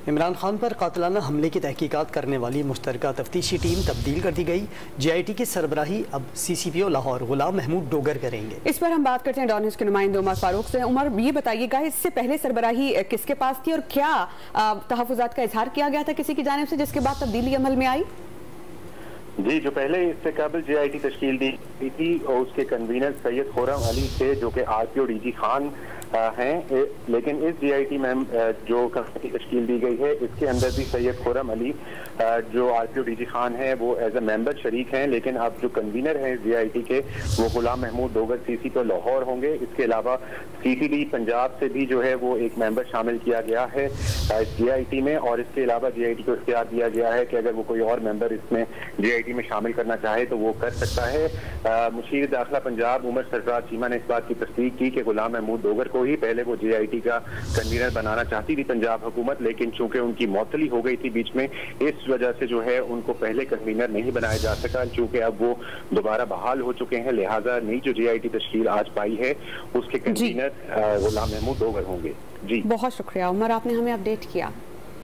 عمران خان پر قاتلانہ حملے کی تحقیقات کرنے والی مشترکہ تفتیشی ٹیم تبدیل کر دی گئی. جے آئی ٹی کی سربراہی اب سی سی پی او لاہور غلام محمود ڈوگر کریں گے. اس پر ہم بات کرتے ہیں ڈان نیوز کے نمائندے عمر فاروق سے. عمر، یہ بتائیے گا اس سے پہلے سربراہی کس کے پاس تھی اور کیا تحفظات کا اظہار کیا گیا تھا کسی کی جانب سے جس کے بعد تبدیلی عمل میں آئی؟ جی، جو پہلے اس سے قبل جے آئی ٹی تشکیل دی گئی تھی اور اس کے کنوینر سید خرم علی تھے جو کہ R P O D G Khan ہیں، لیکن اس جے آئی ٹی میں جو کمیٹی تشکیل دی گئی ہے اس کے اندر بھی سید خرم علی جو R P O D G Khan ہیں وہ ایز اے ممبر شریک ہیں، لیکن اب جو کنوینر ہیں جے آئی ٹی کے وہ غلام محمود ڈوگر سی سی پی او لاہور ہوں گے. اس کے علاوہ سی ٹی ڈی پنجاب سے بھی جو ہے وہ ایک ممبر شامل کیا گیا ہے جے آئی ٹی میں، اور اس کے علاوہ جے آئی ٹی کو اختیار دیا گیا ہے کہ اگر وہ کوئی اور ممبر اس میں جے آئی ٹی میں شامل کرنا چاہے تو وہ کر سکتا ہے. مشیر داخلہ پنجاب عمر سرفراز چیمہ نے اس بات کی تصدیق کی کہ غلام محمود ڈوگر کو ہی پہلے وہ جے آئی ٹی کا کنوینر بنانا چاہتی تھی پنجاب حکومت، لیکن چونکہ ان کی معطلی ہو گئی تھی بیچ میں، اس وجہ سے جو ہے ان کو پہلے کنوینر نہیں بنایا جا سکا. چونکہ اب وہ دوبارہ بحال ہو چکے ہیں، لہٰذا نئی جو جے آئی ٹی تشکیل آج پائی ہے اس کے کنوینر غلام محمود ڈوگر ہوں گے. جی، بہت شکریہ عمر، آپ نے ہمیں اپڈیٹ کیا.